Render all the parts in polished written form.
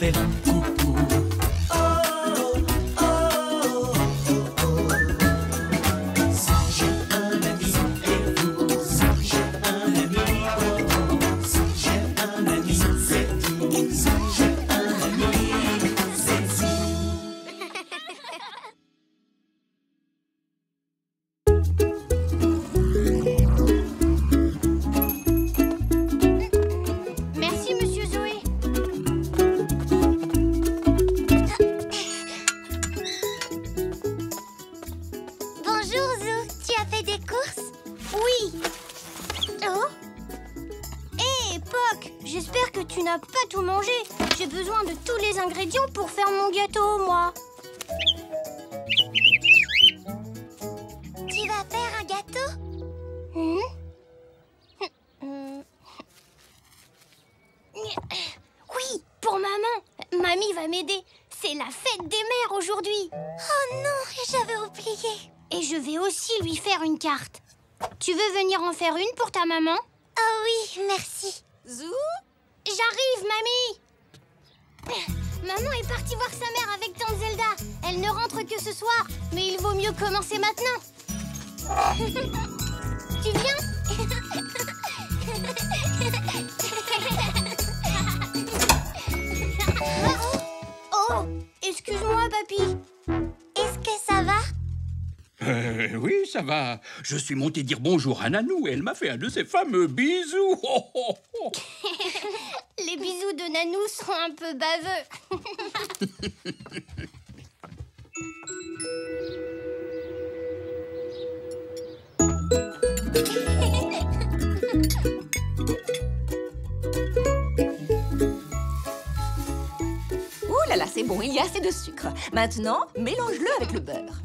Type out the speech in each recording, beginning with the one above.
fait coucou. Oh, oh, oh, oh, oh. Si j'ai un ami et vous, si j'ai un ami, oh, oh. Si j'ai un ami, c'est tout. Si j'ai un ami, c'est tout. Merci, Monsieur Zoé. Bonjour, Zou. Tu as fait des courses? Oui. Oh. Hé, Poc, j'espère que tu n'as pas tout mangé. J'ai besoin de tous les ingrédients pour faire mon gâteau, moi. Tu vas faire un gâteau? Oui, pour maman. Mamie va m'aider. C'est la fête des mères aujourd'hui. Oh non, j'avais oublié. Et je vais aussi lui faire une carte. Tu veux venir en faire une pour ta maman? Oh oui, merci. Zou? J'arrive, mamie. Maman est partie voir sa mère avec tante Zelda. Elle ne rentre que ce soir, mais il vaut mieux commencer maintenant. Tu viens? Oh, excuse-moi, papy. Est-ce que ça va? Oui, ça va. Je suis monté dire bonjour à Nanou et elle m'a fait un de ces fameux bisous. Oh, oh, oh. Les bisous de Nanou sont un peu baveux. Ouh là là, c'est bon, il y a assez de sucre. Maintenant, mélange-le avec le beurre.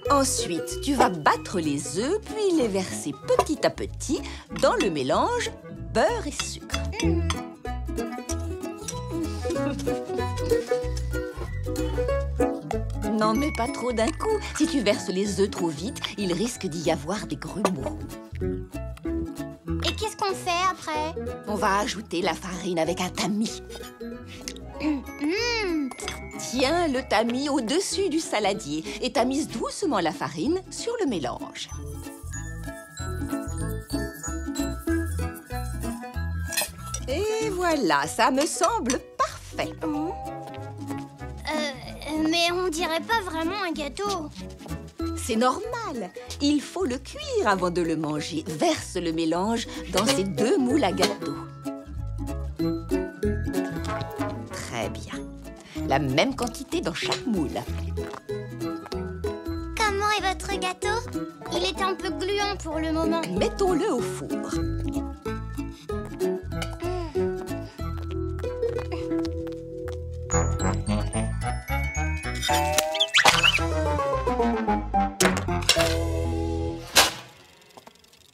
Ensuite, tu vas battre les œufs, puis les verser petit à petit dans le mélange beurre et sucre. N'en mets pas trop d'un coup. Si tu verses les œufs trop vite, il risque d'y avoir des grumeaux. Et qu'est-ce qu'on fait après? On va ajouter la farine avec un tamis. Tiens le tamis au-dessus du saladier et tamise doucement la farine sur le mélange. Et voilà, ça me semble parfait. Mais on dirait pas vraiment un gâteau. C'est normal. Il faut le cuire avant de le manger. Verse le mélange dans ces deux moules à gâteau. Très bien. La même quantité dans chaque moule. Comment est votre gâteau? Il est un peu gluant pour le moment. Mettons-le au four.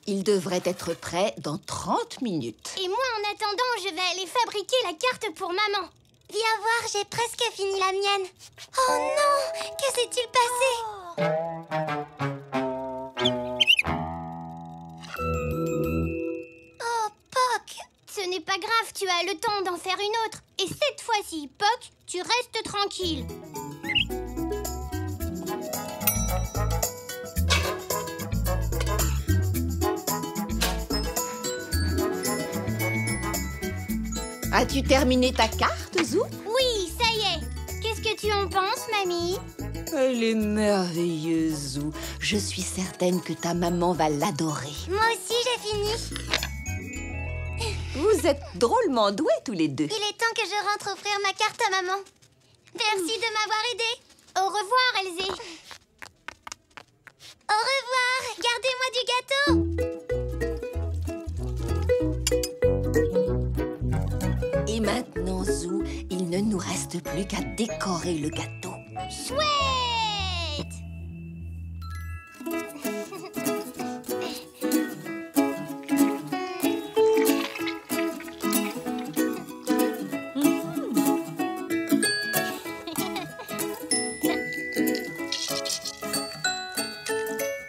Il devrait être prêt dans 30 minutes. Et moi, en attendant, je vais aller fabriquer la carte pour maman. Viens voir, j'ai presque fini la mienne. Oh non! Que s'est-il passé? Oh, Poc! Ce n'est pas grave, tu as le temps d'en faire une autre. Et cette fois-ci, Poc, tu restes tranquille. As-tu terminé ta carte, Zou? Oui, ça y est. Qu'est-ce que tu en penses, mamie? Elle est merveilleuse, Zou. Je suis certaine que ta maman va l'adorer. Moi aussi, j'ai fini. Vous êtes drôlement doués tous les deux. Il est temps que je rentre offrir ma carte à maman. Merci de m'avoir aidée. Au revoir, Elsie. Au revoir. Gardez-moi du gâteau. Et Et maintenant, Zou, il ne nous reste plus qu'à décorer le gâteau. Chouette!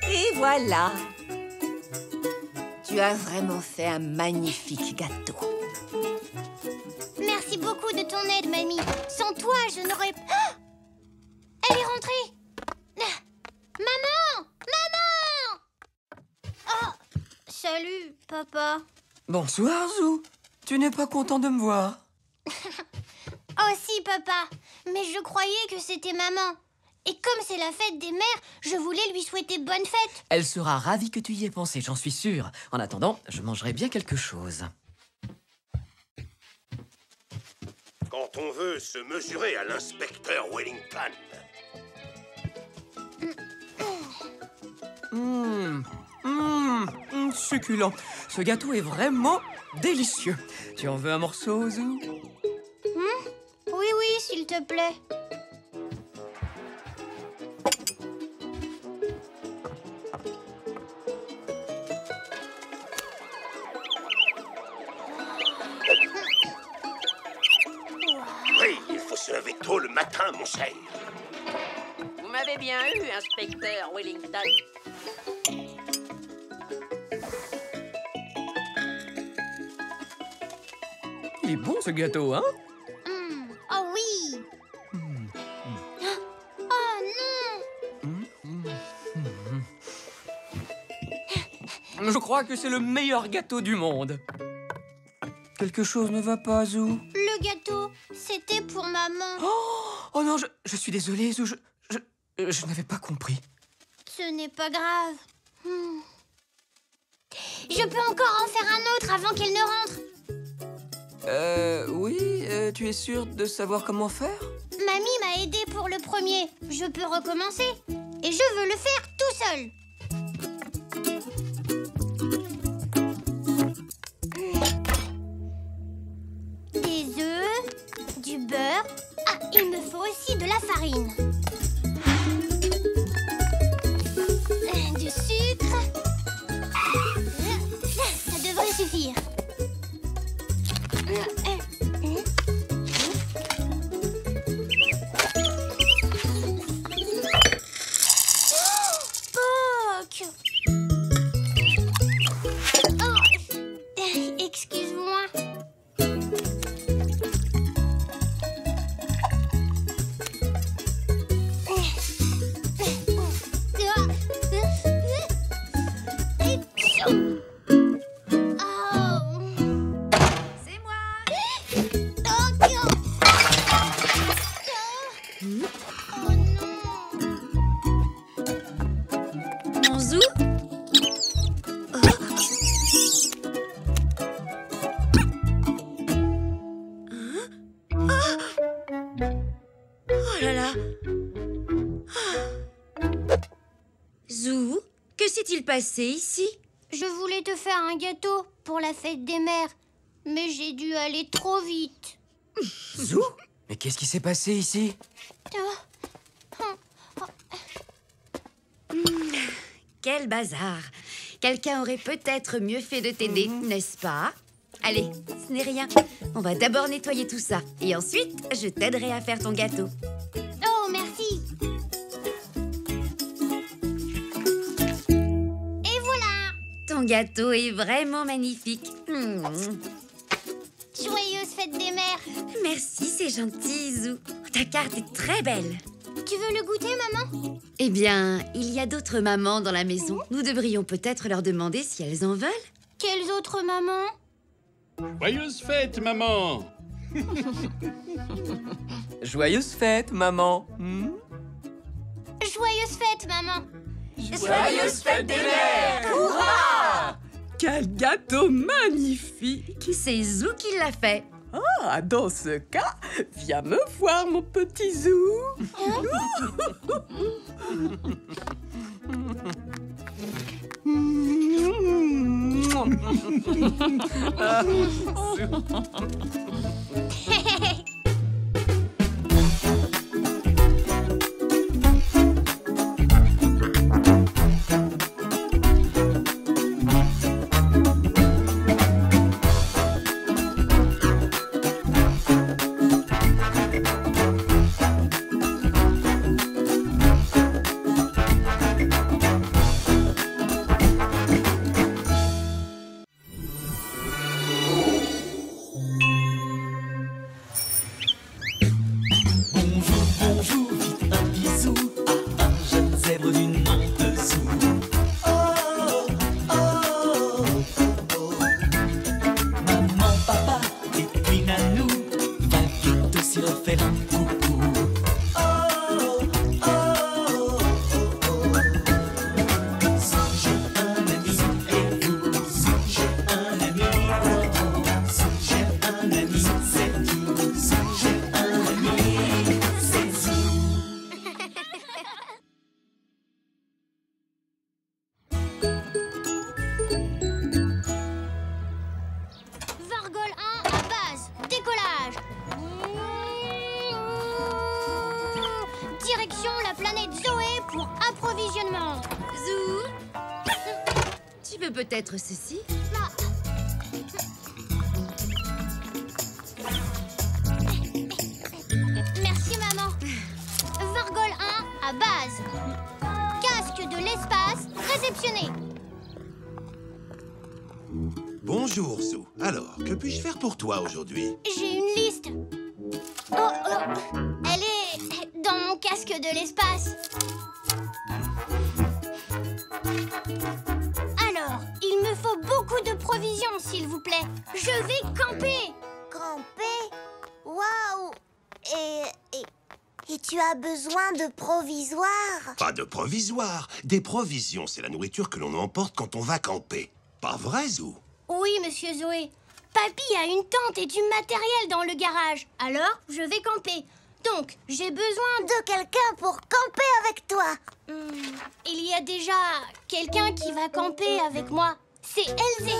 Et voilà. Tu as vraiment fait un magnifique gâteau. Merci beaucoup de ton aide, mamie. Sans toi, je n'aurais... Ah! Elle est rentrée. Ah! Maman! Maman! Oh! Salut, papa. Bonsoir, Zou. Tu n'es pas content de me voir? Oh si, papa. Mais je croyais que c'était maman. Et comme c'est la fête des mères, je voulais lui souhaiter bonne fête. Elle sera ravie que tu y aies pensé, j'en suis sûre. En attendant, je mangerai bien quelque chose. Quand on veut se mesurer à l'inspecteur Wellington. Succulent. Ce gâteau est vraiment délicieux. Tu en veux un morceau, Zou? Oui, oui, s'il te plaît. Oui, il faut se lever tôt le matin, mon cher. Vous m'avez bien eu, inspecteur Wellington. Il est bon, ce gâteau, hein? Oh oui. Oh non. Je crois que c'est le meilleur gâteau du monde. Quelque chose ne va pas, Zou? Le gâteau, c'était pour maman. Oh non, je suis désolé, Zou. Je n'avais pas compris. Ce n'est pas grave. Je peux encore en faire un autre avant qu'elle ne rentre. Oui, tu es sûre de savoir comment faire? Mamie m'a aidé pour le premier. Je peux recommencer. Et je veux le faire tout seul. Des œufs, du beurre. Ah, il me faut aussi de la farine. Du sucre. Ça devrait suffire. Poc! Oh, excuse-moi. C'est moi. Oh non! Zou? Oh là là. Zou, que s'est-il passé ici? Je voulais te faire un gâteau pour la fête des mères, mais j'ai dû aller trop vite. Zou? Mais qu'est-ce qui s'est passé ici? Quel bazar. Quelqu'un aurait peut-être mieux fait de t'aider, n'est-ce pas? Allez, ce n'est rien. On va d'abord nettoyer tout ça. Et ensuite, je t'aiderai à faire ton gâteau. Oh, merci. Et voilà. Ton gâteau est vraiment magnifique. Joyeuse fête des mères. Merci, c'est gentil, Zou. Ta carte est très belle. Tu veux le goûter, maman? Eh bien, il y a d'autres mamans dans la maison. Nous devrions peut-être leur demander si elles en veulent. Quelles autres mamans? Joyeuse fête, maman! Joyeuse fête, maman. Joyeuse fête, maman. Joyeuse fête des mères! Hurrah! Quel gâteau magnifique! C'est Zou qui l'a fait. Ah, dans ce cas, viens me voir, mon petit Zou. Bonjour, bonjour, vite un bisou à un jeune zèbre du nom de Zou. Oh, oh, oh, oh. Maman, papa et puis Nanou va vite aussi refaire un coucou. Oh, oh, oh, oh. Zou, j'ai un ami et vous. Zou, j'ai un ami, oh, oh. Zou, j'ai un ami, c'est tout. Zou, j'ai un ami, c'est Zou. Vargol 1 à base. Décollage. Direction la planète Zoé pour approvisionnement. Zou, tu veux peut-être ceci? Merci maman. Vargol 1 à base. Casque de l'espace réceptionné. Bonjour, Zou. Alors, que puis-je faire pour toi aujourd'hui? J'ai une liste. Elle est dans mon casque de l'espace. Alors, il me faut beaucoup de provisions, s'il vous plaît. Je vais camper. Camper? Waouh! Et tu as besoin de provisoires? Pas de provisoire. Des provisions, c'est la nourriture que l'on emporte quand on va camper. Pas vrai, Zou? Oui, monsieur Zoé. Papy a une tente et du matériel dans le garage. Alors, je vais camper. Donc, j'ai besoin De quelqu'un pour camper avec toi. Il y a déjà quelqu'un qui va camper avec moi. C'est Elzé.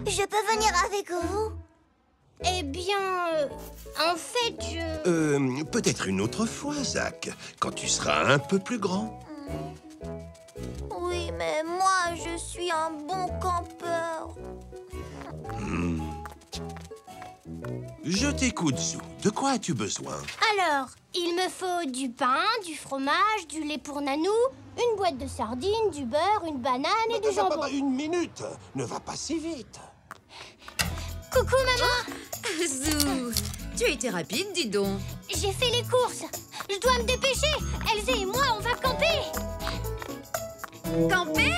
Je peux venir avec vous? Eh bien, en fait, je... Peut-être une autre fois, Zach, quand tu seras un peu plus grand. Oui, mais moi, je suis un bon campeur. Je t'écoute, Zou. De quoi as-tu besoin? Alors, il me faut du pain, du fromage, du lait pour Nanou, une boîte de sardines, du beurre, une banane et du jambon. Une minute. Ne va pas si vite. Coucou, maman. Zou, tu as été rapide, dis donc. J'ai fait les courses. Je dois me dépêcher. Elzé et moi, on va camper. Camper?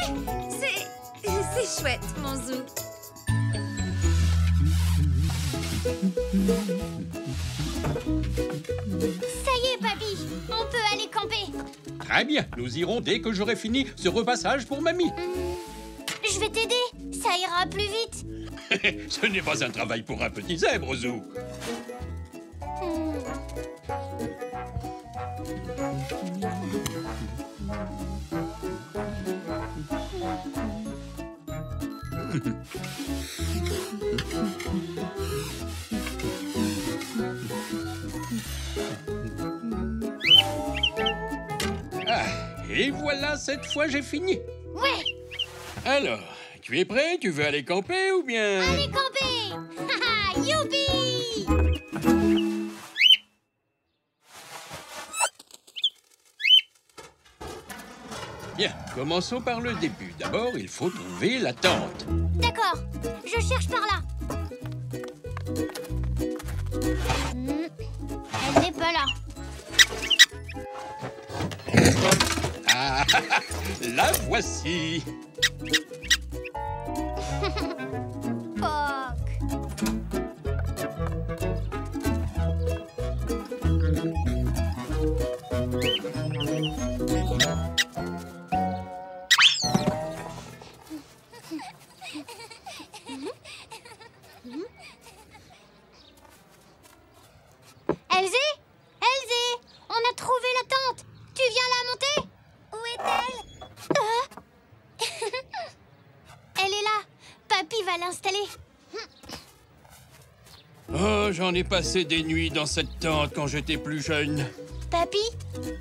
C'est chouette, mon Zou. Ça y est, papy. On peut aller camper. Très bien, nous irons dès que j'aurai fini ce repassage pour mamie. Je vais t'aider. Ça ira plus vite. Ce n'est pas un travail pour un petit zèbre, Zou. Ah, et voilà, cette fois j'ai fini. Ouais. Alors, tu es prêt? Tu veux aller camper ou bien... Allez camper. Haha, youpi. Bien, commençons par le début. D'abord, il faut trouver la tente. D'accord. Je cherche par là. Elle n'est pas là. Ah, la voici. Poc. Elzé? Elzé? On a trouvé la tente. Tu viens la monter? Où est-elle? Elle est là, Oh, j'en ai passé des nuits dans cette tente quand j'étais plus jeune. Papy,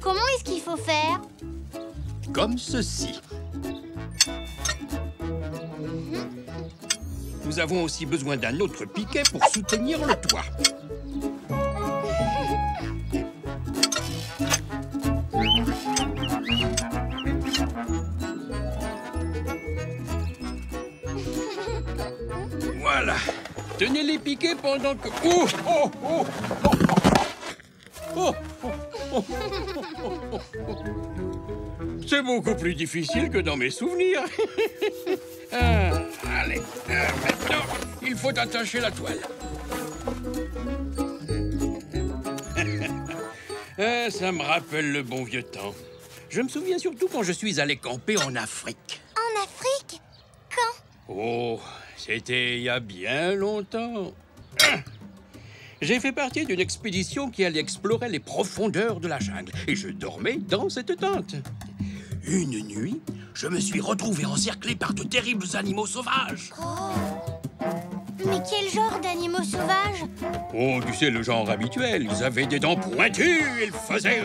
comment est-ce qu'il faut faire? Comme ceci. Nous avons aussi besoin d'un autre piquet pour soutenir le toit. Voilà. Tenez les piquets pendant que... Oh, oh, oh, oh, oh, oh, oh, oh, oh. C'est beaucoup plus difficile que dans mes souvenirs. Allez, maintenant, il faut attacher la toile. Ça me rappelle le bon vieux temps. Je me souviens surtout quand je suis allé camper en Afrique. En Afrique? Quand? Oh, c'était il y a bien longtemps. J'ai fait partie d'une expédition qui allait explorer les profondeurs de la jungle et je dormais dans cette tente. Une nuit, je me suis retrouvé encerclé par de terribles animaux sauvages. Mais quel genre d'animaux sauvages? Oh, tu sais, le genre habituel. Ils avaient des dents pointues, ils faisaient...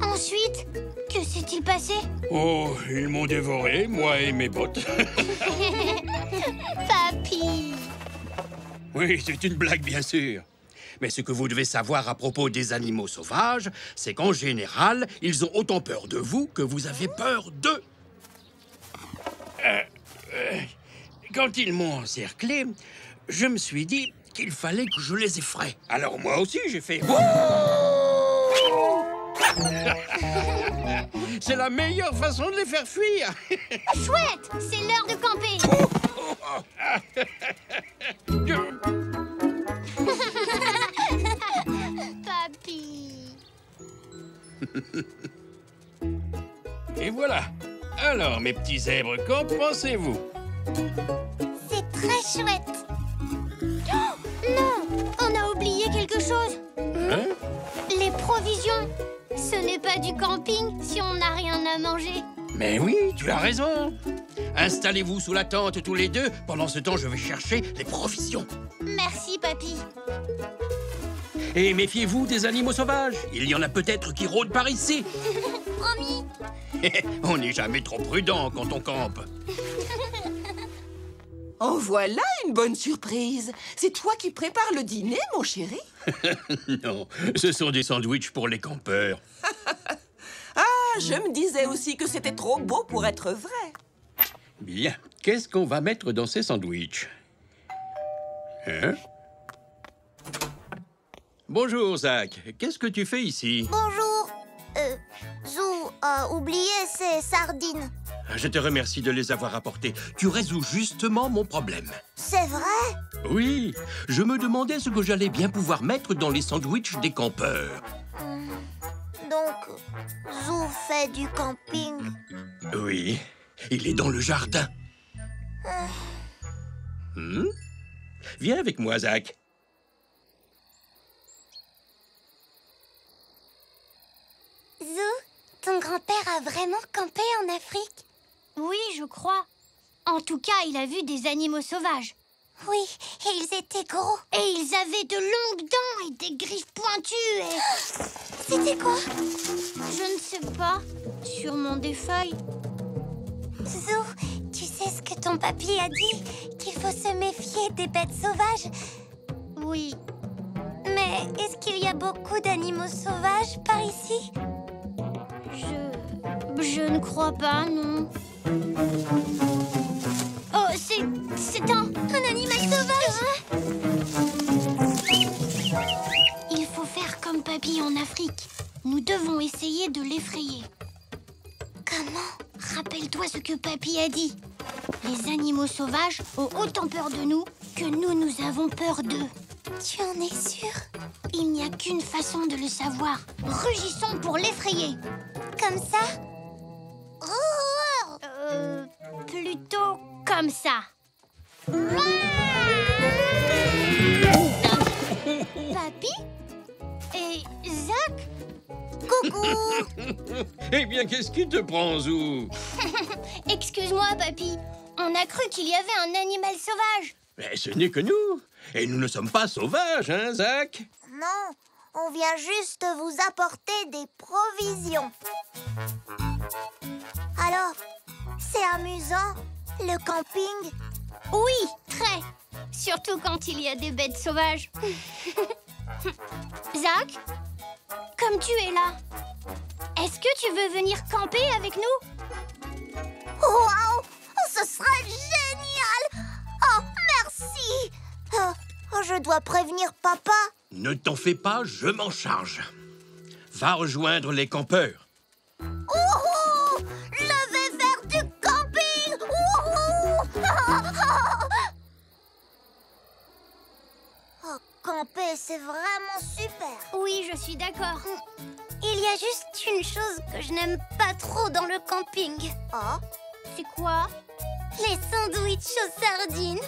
Ensuite, que s'est-il passé? Oh, ils m'ont dévoré, moi et mes bottes. Papy! Oui, c'est une blague, bien sûr. Mais ce que vous devez savoir à propos des animaux sauvages, c'est qu'en général, ils ont autant peur de vous que vous avez peur d'eux. Quand ils m'ont encerclé, je me suis dit qu'il fallait que je les effraie. Alors moi aussi, j'ai fait... C'est la meilleure façon de les faire fuir. Chouette! C'est l'heure de camper! Papy! Et voilà. Alors, mes petits zèbres, qu'en pensez-vous? C'est très chouette. Oh, non! On a oublié quelque chose! Hein? Les provisions! Ce n'est pas du camping si on n'a rien à manger. Mais oui, tu as raison. Installez-vous sous la tente tous les deux. Pendant ce temps, je vais chercher les provisions. Merci, papy. Et méfiez-vous des animaux sauvages. Il y en a peut-être qui rôdent par ici. Promis. On n'est jamais trop prudent quand on campe. En voilà une bonne surprise. C'est toi qui prépares le dîner, mon chéri? Non, ce sont des sandwichs pour les campeurs. Ah, je me disais aussi que c'était trop beau pour être vrai. Bien, qu'est-ce qu'on va mettre dans ces sandwichs? Hein? Bonjour, Zach. Qu'est-ce que tu fais ici? Bonjour. Zou a oublié ses sardines. Je te remercie de les avoir apportées. Tu résous justement mon problème. C'est vrai? Oui, je me demandais ce que j'allais bien pouvoir mettre dans les sandwichs des campeurs. Donc, Zou fait du camping. Oui, il est dans le jardin. Viens avec moi, Zach. Zou, ton grand-père a vraiment campé en Afrique? Oui, je crois. En tout cas, il a vu des animaux sauvages. Oui, et ils étaient gros. Et ils avaient de longues dents et des griffes pointues et... C'était quoi? Je ne sais pas. Sûrement des feuilles. Zou, tu sais ce que ton papy a dit? Qu'il faut se méfier des bêtes sauvages? Oui. Mais est-ce qu'il y a beaucoup d'animaux sauvages par ici? Je ne crois pas, non. Oh, c'est un animal sauvage! Il faut faire comme papy en Afrique. Nous devons essayer de l'effrayer. Comment? Rappelle-toi ce que papy a dit. Les animaux sauvages ont autant peur de nous que nous avons peur d'eux. Tu en es sûr? Il n'y a qu'une façon de le savoir. Rugissons pour l'effrayer. Comme ça? Plutôt comme ça. Papy? Et Zach? Coucou! Eh bien, qu'est-ce qui te prend, Zou? Excuse-moi, papy. On a cru qu'il y avait un animal sauvage. Mais ce n'est que nous. Et nous ne sommes pas sauvages, hein, Zach? Non, on vient juste vous apporter des provisions. Alors, c'est amusant, le camping? Oui, très. Surtout quand il y a des bêtes sauvages. Zach, comme tu es là, est-ce que tu veux venir camper avec nous? Waouh, ce serait génial! Oh, merci! Je dois prévenir papa. Ne t'en fais pas, je m'en charge. Va rejoindre les campeurs. Ouhou! Je vais faire du camping! Ouhou! Oh, camper, c'est vraiment super. Oui, je suis d'accord. Il y a juste une chose que je n'aime pas trop dans le camping. Oh? C'est quoi? Les sandwichs aux sardines.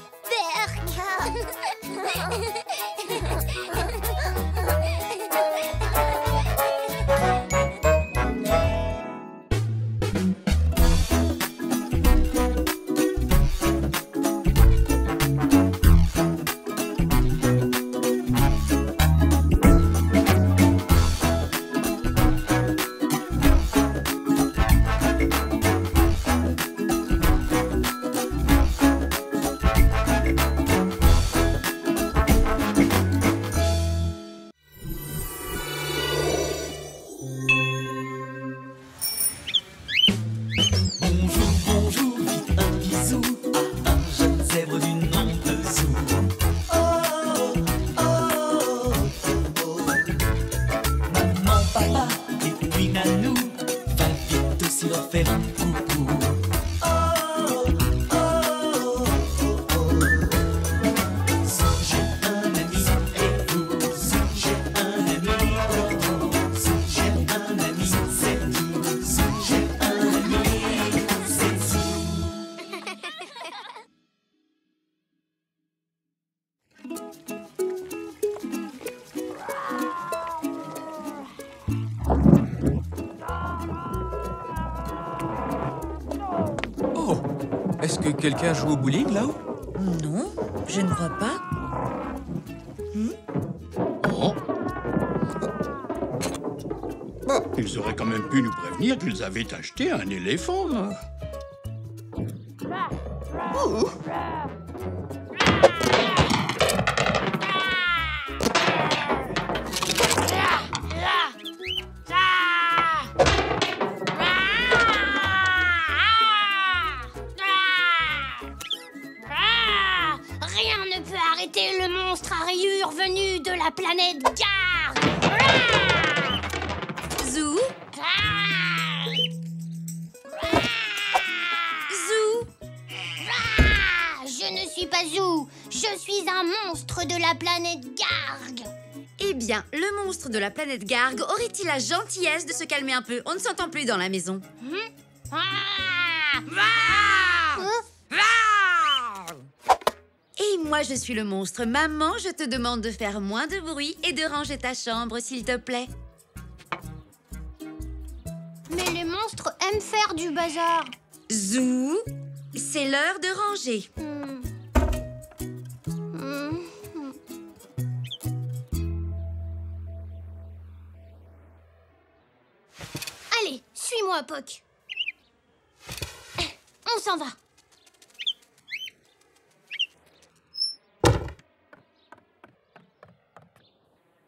Bonjour, vite un bisou à un jeune zèbre du nom de Zou. Oh, oh, oh, oh. Maman, papa et puis Nanou, va vite aussi leur faire un coucou. Oh, oh, oh, oh. Zou, j'ai un ami et vous, Zou, j'ai un ami, oh, oh. Zou, j'ai un ami, c'est tout. Zou, j'ai un ami, c'est Zou. Oh, est-ce que quelqu'un joue au bowling là-haut? Non, je ne crois pas. Ils auraient quand même pu nous prévenir qu'ils avaient acheté un éléphant. Rien ne peut arrêter le monstre à rayures venu de la planète Garg. Zou, Zou, Je ne suis pas Zou, je suis un monstre de la planète Garg. Eh bien, le monstre de la planète Garg aurait-il la gentillesse de se calmer un peu? On ne s'entend plus dans la maison. Et moi, je suis le monstre. Maman, je te demande de faire moins de bruit et de ranger ta chambre, s'il te plaît. Mais les monstres aiment faire du bazar. Zou, c'est l'heure de ranger. Allez, suis-moi, Poc. On s'en va.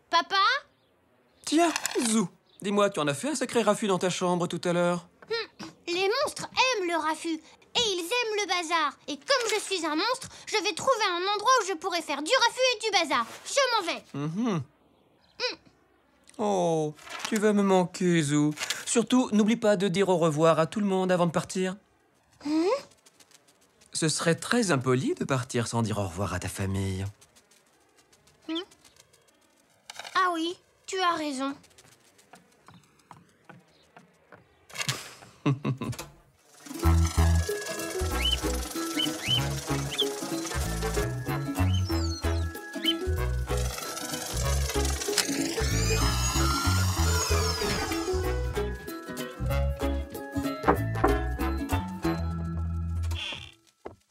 Papa? Tiens, Zou, dis-moi, tu en as fait un sacré raffut dans ta chambre tout à l'heure? Les monstres aiment le raffut et ils aiment le bazar. Et comme je suis un monstre, je vais trouver un endroit où je pourrai faire du raffut et du bazar. Je m'en vais. Oh, tu vas me manquer, Zou. Surtout, n'oublie pas de dire au revoir à tout le monde avant de partir. Ce serait très impoli de partir sans dire au revoir à ta famille. Ah oui, tu as raison.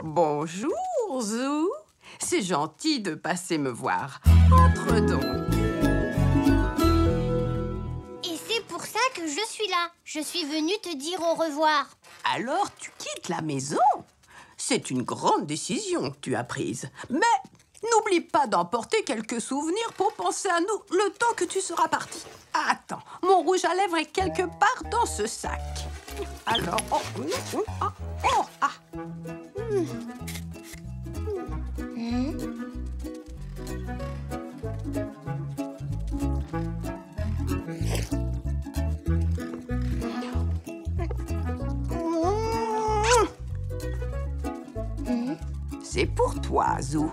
Bonjour, Zou. gentil de passer me voir. Entre donc. Et c'est pour ça que je suis là. Je suis venue te dire au revoir. Alors tu quittes la maison? C'est une grande décision que tu as prise. Mais n'oublie pas d'emporter quelques souvenirs pour penser à nous le temps que tu seras parti. Attends, mon rouge à lèvres est quelque part dans ce sac. Alors, c'est pour toi, Zou.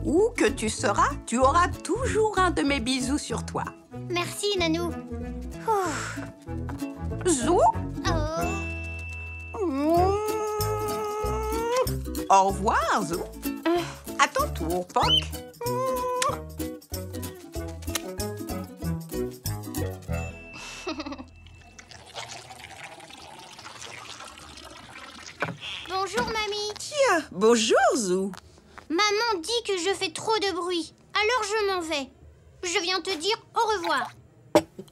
Où que tu seras, tu auras toujours un de mes bisous sur toi. Merci, Nanou. Zou? Oh. Au revoir, Zou. À ton tour, Poc. Bonjour, mamie. Tiens, bonjour, Zou. Maman dit que je fais trop de bruit. Alors je m'en vais. Je viens te dire au revoir.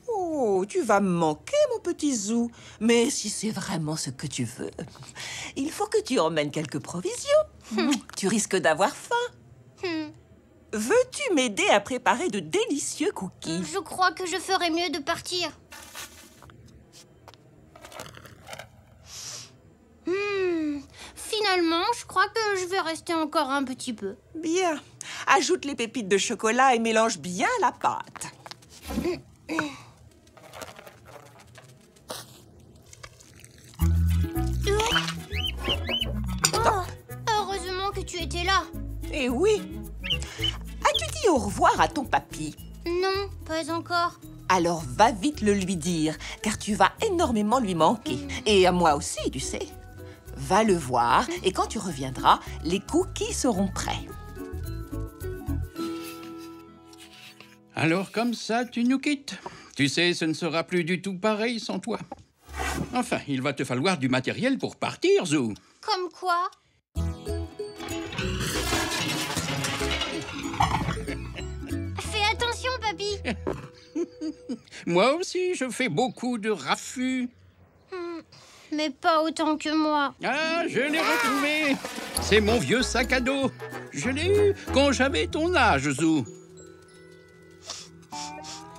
Oh, tu vas me manquer, mon petit Zou. Mais si c'est vraiment ce que tu veux, il faut que tu emmènes quelques provisions. Tu risques d'avoir faim. Veux-tu m'aider à préparer de délicieux cookies? Je crois que je ferais mieux de partir. Finalement, je crois que je vais rester encore un petit peu. Bien. Ajoute les pépites de chocolat et mélange bien la pâte. Oh, heureusement que tu étais là. Eh oui. As-tu dit au revoir à ton papy? Non, pas encore. Alors va vite le lui dire, car tu vas énormément lui manquer. Et à moi aussi, tu sais. Va le voir, et quand tu reviendras, les cookies seront prêts. Alors comme ça, tu nous quittes. Tu sais, ce ne sera plus du tout pareil sans toi. Enfin, il va te falloir du matériel pour partir, Zou. Comme quoi? Fais attention, papy. Moi aussi, je fais beaucoup de raffus. Mais pas autant que moi. Ah, je l'ai retrouvé. C'est mon vieux sac à dos. Je l'ai eu quand j'avais ton âge, Zou.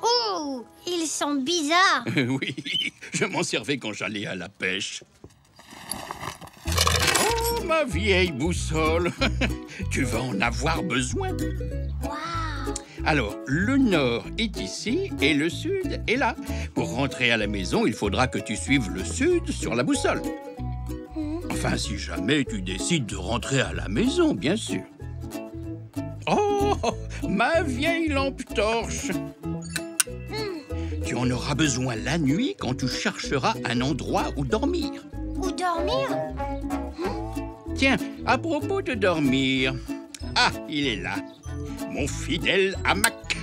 Oh, il sent bizarre. Oui, je m'en servais quand j'allais à la pêche. Oh, ma vieille boussole. Tu vas en avoir besoin. Waouh. Alors, le nord est ici et le sud est là. Pour rentrer à la maison, il faudra que tu suives le sud sur la boussole. Enfin, si jamais tu décides de rentrer à la maison, bien sûr. Oh, ma vieille lampe torche. Tu en auras besoin la nuit quand tu chercheras un endroit où dormir. Où dormir? Tiens, à propos de dormir... Ah, il est là. Mon fidèle hamac.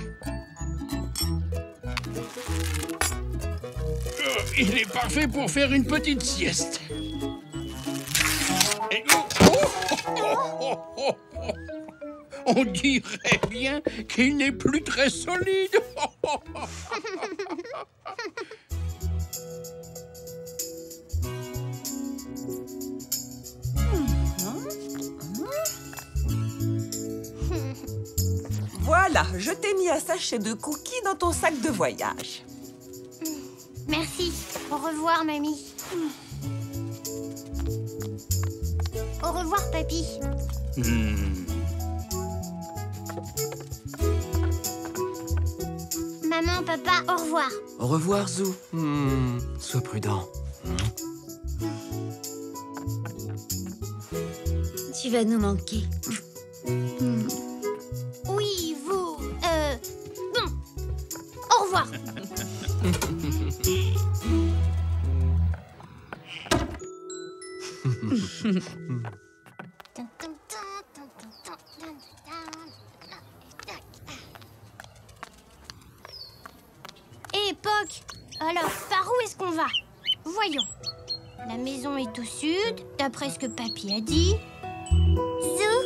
Il est parfait pour faire une petite sieste. Et... On dirait bien qu'il n'est plus très solide. Voilà, je t'ai mis un sachet de cookies dans ton sac de voyage. Merci. Au revoir, mamie. Au revoir, papy. Maman, papa, au revoir. Au revoir, Zou. Sois prudent. Tu vas nous manquer. Oui, vous... Bon. Au revoir. Hé, Poc. Alors, par où est-ce qu'on va? Voyons. La maison est au sud, d'après ce que papy a dit. Zou?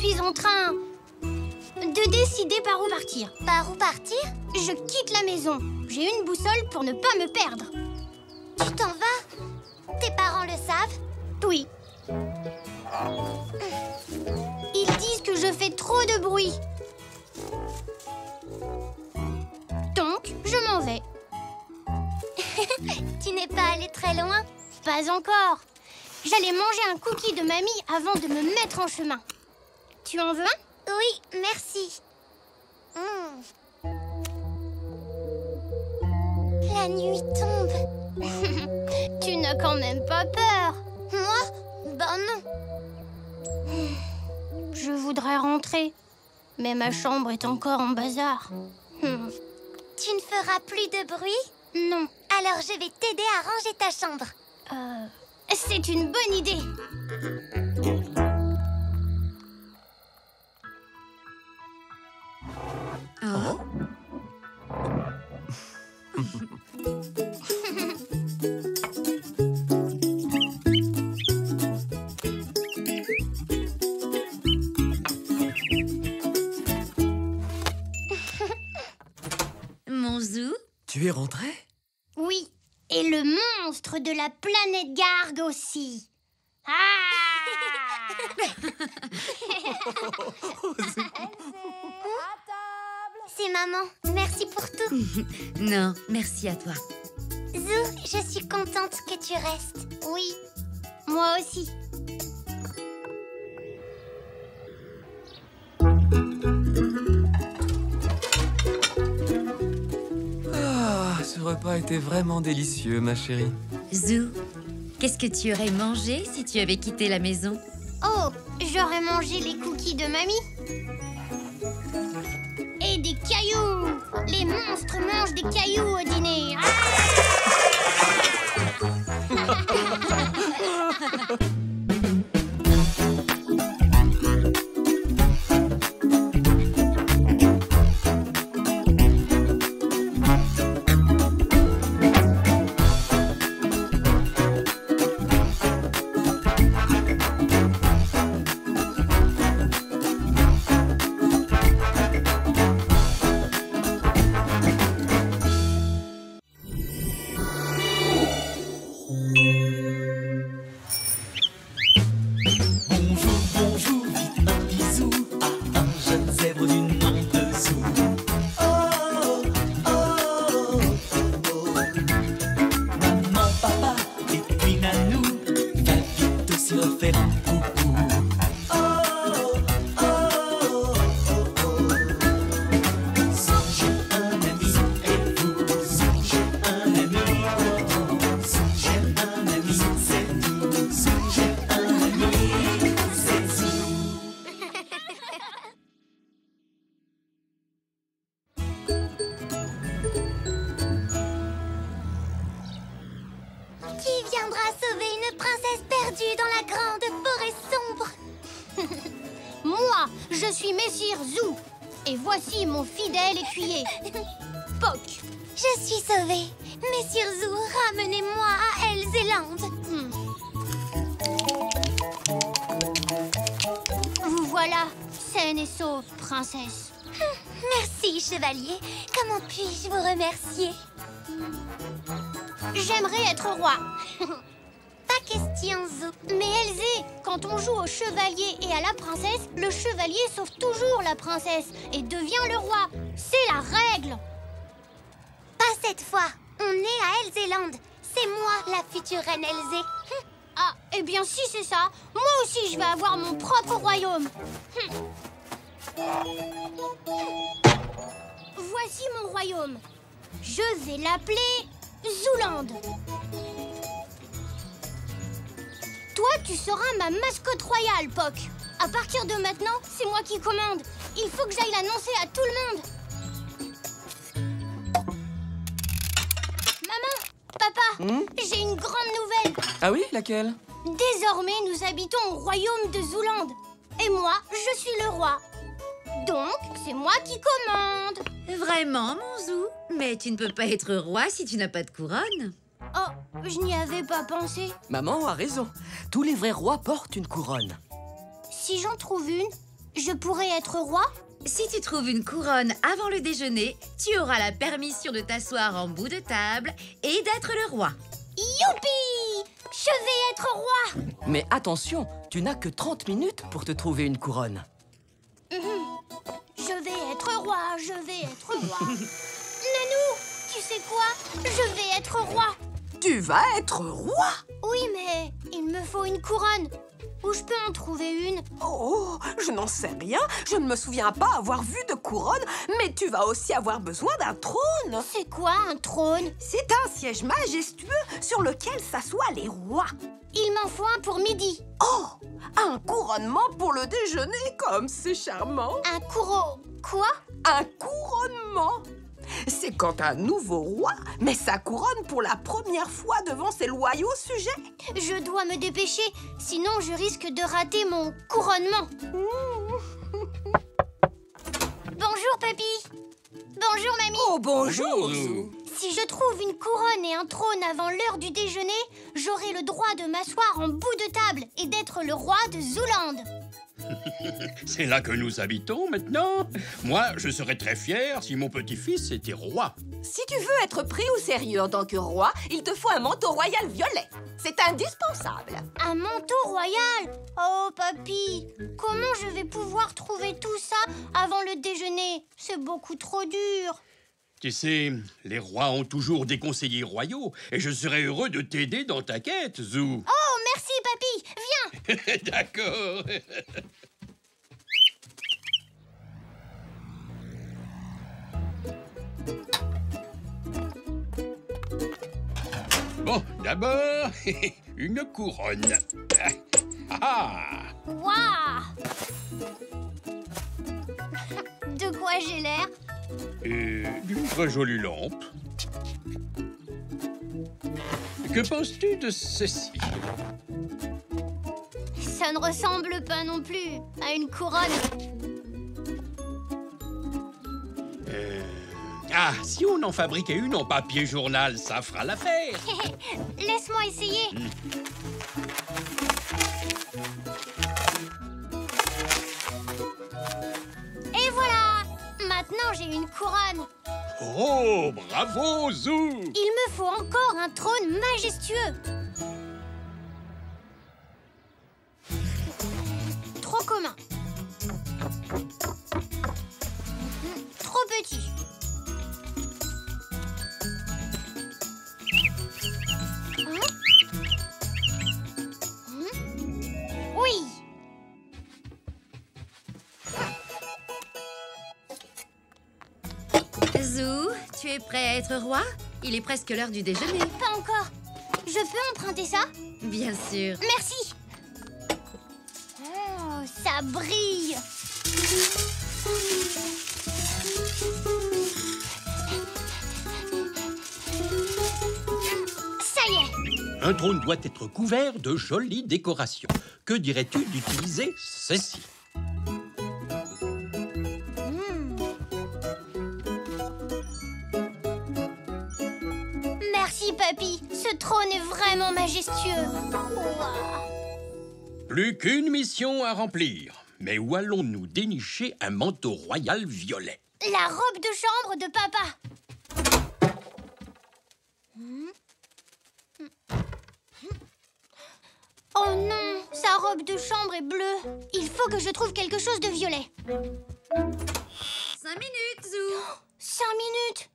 suis en train de décider par où partir. Par où partir? Je quitte la maison. J'ai une boussole pour ne pas me perdre. Tu t'en vas? Tes parents le savent? Oui. Ils disent que je fais trop de bruit. Donc, je m'en vais. Tu n'es pas allé très loin? Pas encore. J'allais manger un cookie de mamie avant de me mettre en chemin. Tu en veux un? Oui, merci. La nuit tombe. Tu n'as quand même pas peur. Moi? Ben non. Je voudrais rentrer, mais ma chambre est encore en bazar. Tu ne feras plus de bruit? Non. Alors je vais t'aider à ranger ta chambre. C'est une bonne idée. Oh. Mon Zou? Tu es rentré? Oui, et le monstre de la planète Garg aussi. C'est maman. Merci pour tout. Non, merci à toi. Zou, je suis contente que tu restes. Oui, moi aussi. Ah, ce repas était vraiment délicieux, ma chérie. Zou, qu'est-ce que tu aurais mangé si tu avais quitté la maison? Oh, j'aurais mangé les cookies de mamie. Et des cailloux. Les monstres mangent des cailloux au dîner. Qui viendra sauver une princesse perdue dans la grande forêt sombre? Moi, je suis Messire Zou. Et voici mon fidèle écuyer, Poc. Je suis sauvée. Messire Zou, ramenez-moi à Elzeland. Vous voilà, saine et sauve, princesse. Merci, chevalier. Comment puis-je vous remercier? J'aimerais être roi. Pas question, Zou. Mais Elzé, quand on joue au chevalier et à la princesse, le chevalier sauve toujours la princesse et devient le roi. C'est la règle. Pas cette fois. On est à Elzeland. C'est moi, la future reine Elzé. Ah, eh bien si c'est ça, moi aussi je vais avoir mon propre royaume. Voici mon royaume. Je vais l'appeler Zouland. Toi, tu seras ma mascotte royale, Poc. À partir de maintenant, c'est moi qui commande. Il faut que j'aille l'annoncer à tout le monde. Maman, papa, j'ai une grande nouvelle. Ah oui, laquelle? Désormais, nous habitons au royaume de Zouland. Et moi, je suis le roi. Donc, c'est moi qui commande. Vraiment, mon Zou? Mais tu ne peux pas être roi si tu n'as pas de couronne. Oh, je n'y avais pas pensé. Maman a raison. Tous les vrais rois portent une couronne. Si j'en trouve une, je pourrais être roi? Si tu trouves une couronne avant le déjeuner, tu auras la permission de t'asseoir en bout de table et d'être le roi. Youpi! Je vais être roi! Mais attention, tu n'as que 30 minutes pour te trouver une couronne. Je vais être roi, je vais être roi. Nanou, tu sais quoi? Je vais être roi. Tu vas être roi? Oui, mais il me faut une couronne. Où je peux en trouver une? Oh, je n'en sais rien. Je ne me souviens pas avoir vu de couronne, mais tu vas aussi avoir besoin d'un trône. C'est quoi un trône? C'est un siège majestueux sur lequel s'assoient les rois. Il m'en faut un pour midi. Oh, un couronnement pour le déjeuner, comme c'est charmant. Un quoi? Un couronnement. C'est quand un nouveau roi met sa couronne pour la première fois devant ses loyaux sujets. Je dois me dépêcher, sinon je risque de rater mon couronnement. Bonjour, papy. Bonjour, mamie. Oh, bonjour. Si je trouve une couronne et un trône avant l'heure du déjeuner, j'aurai le droit de m'asseoir en bout de table et d'être le roi de Zooland. C'est là que nous habitons maintenant. Moi, je serais très fier si mon petit-fils était roi. Si tu veux être pris au sérieux en tant que roi, il te faut un manteau royal violet. C'est indispensable. Un manteau royal? Oh, papy, comment je vais pouvoir trouver tout ça avant le déjeuner? C'est beaucoup trop dur. Tu sais, les rois ont toujours des conseillers royaux et je serais heureux de t'aider dans ta quête, Zoo. Oh, merci, papy. Viens. D'accord. Bon, d'abord, une couronne. Ah! Waouh! De quoi j'ai l'air? Et d'une très jolie lampe. Que penses-tu de ceci? Ça ne ressemble pas non plus à une couronne. Ah, si on en fabriquait une en papier journal, ça fera l'affaire. Laisse-moi essayer. Et voilà! Maintenant, j'ai une couronne. Oh, bravo, Zoo! Il me faut encore un trône majestueux. Trop commun. Trop petit. Oui. Zoo, tu es prêt à être roi? Il est presque l'heure du déjeuner. Pas encore. Je peux emprunter ça? Bien sûr. Merci. Oh, ça brille. Ça y est. Un trône doit être couvert de jolies décorations. Que dirais-tu d'utiliser ceci? Merci, papy. Ce trône est vraiment majestueux. Ouah. Plus qu'une mission à remplir. Mais où allons-nous dénicher un manteau royal violet? La robe de chambre de papa. Oh non, sa robe de chambre est bleue. Il faut que je trouve quelque chose de violet. 5 minutes, Zoo. 5 minutes.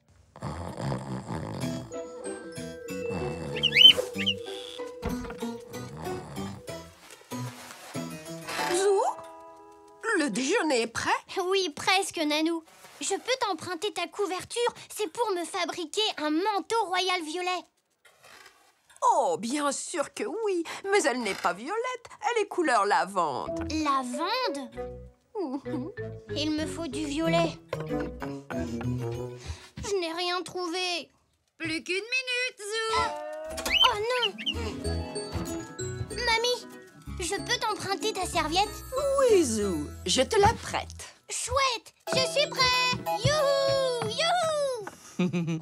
Zoo, le déjeuner est prêt? Oui, presque, Nanou. Je peux t'emprunter ta couverture, c'est pour me fabriquer un manteau royal violet. Oh, bien sûr que oui, mais elle n'est pas violette, elle est couleur lavande. Lavande? Il me faut du violet. Je n'ai rien trouvé. Plus qu'une minute, Zoo. Oh non! Mamie, je peux t'emprunter ta serviette? Oui, Zou, je te la prête. Chouette! Je suis prêt! Youhou! Youhou!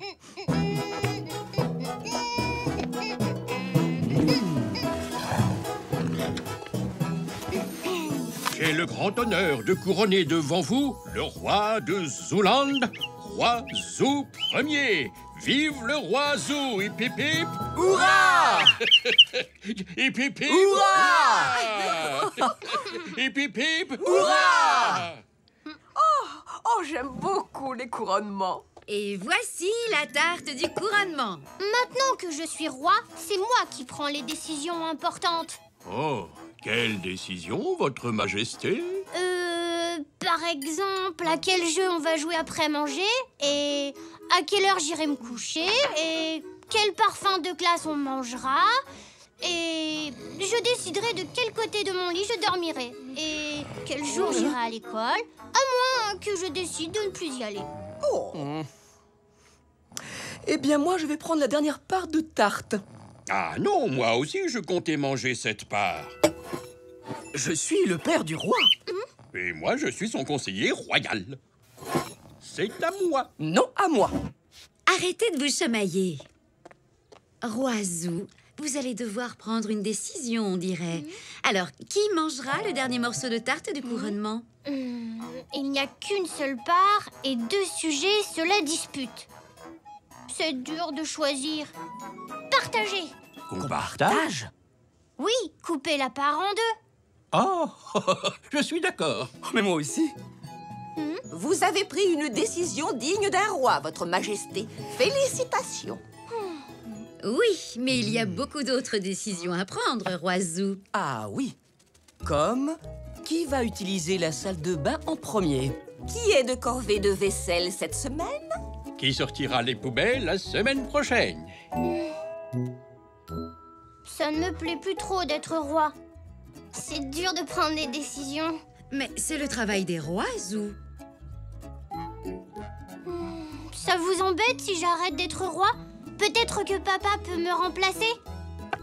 j'ai le grand honneur de couronner devant vous le roi de Zooland, roi Zoo Ier. Vive le roi Zoo! Hip hip hip! Hurrah! Hip hip hip! Hurrah! Hip hip hip! Hurrah! Oh, j'aime beaucoup les couronnements. Et voici la tarte du couronnement. Maintenant que je suis roi, c'est moi qui prends les décisions importantes. Oh, quelle décision, votre majesté? Par exemple, à quel jeu on va jouer après manger, et à quelle heure j'irai me coucher, et quel parfum de glace on mangera, et je déciderai de quel côté de mon lit je dormirai, et quel jour j'irai à l'école, à moins que je décide de ne plus y aller. Oh. Eh bien, moi, je vais prendre la dernière part de tarte. Ah non, moi aussi je comptais manger cette part. Je suis le père du roi. Et moi je suis son conseiller royal. C'est à moi. Non, à moi. Arrêtez de vous chamailler. Roi Zoo, vous allez devoir prendre une décision, on dirait. Alors, qui mangera le dernier morceau de tarte du couronnement? Il n'y a qu'une seule part et 2 sujets se la disputent. C'est dur de choisir. Partagez. Qu'on partage? Oui, coupez la part en 2. Oh, je suis d'accord. Mais moi aussi. Vous avez pris une décision digne d'un roi, votre majesté. Félicitations. Oui, mais il y a beaucoup d'autres décisions à prendre, Roi Zoo. Ah oui. Comme qui va utiliser la salle de bain en premier? Qui est de corvée de vaisselle cette semaine? Qui sortira les poubelles la semaine prochaine? Ça ne me plaît plus trop d'être roi. C'est dur de prendre des décisions. Mais c'est le travail des rois, Zoo. Ça vous embête si j'arrête d'être roi? Peut-être que papa peut me remplacer?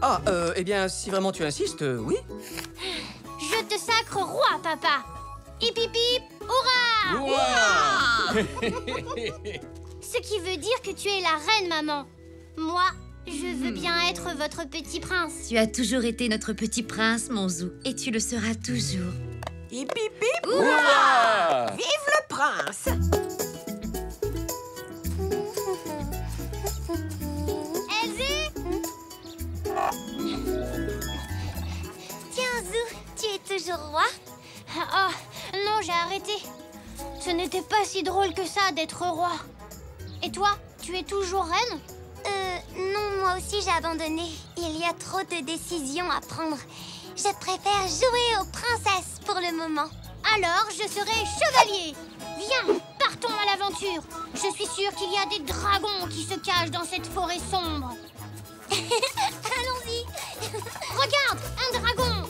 Ah, eh bien, si vraiment tu insistes, oui. Je te sacre roi, papa. Hip hip hip, hurrah! Ouah! Ce qui veut dire que tu es la reine, maman. Moi, je veux bien être votre petit prince. Tu as toujours été notre petit prince, mon Zoo, et tu le seras toujours. Hip hip hip, Ouah! vive le prince! Elsie? Tiens, Zou, tu es toujours roi? Oh, non, j'ai arrêté. Ce n'était pas si drôle que ça d'être roi. Et toi, tu es toujours reine? Non, moi aussi j'ai abandonné. Il y a trop de décisions à prendre. Je préfère jouer aux princesses pour le moment. Alors, je serai chevalier. Viens, partons à l'aventure. Je suis sûre qu'il y a des dragons qui se cachent dans cette forêt sombre. Allons-y. Regarde, un dragon.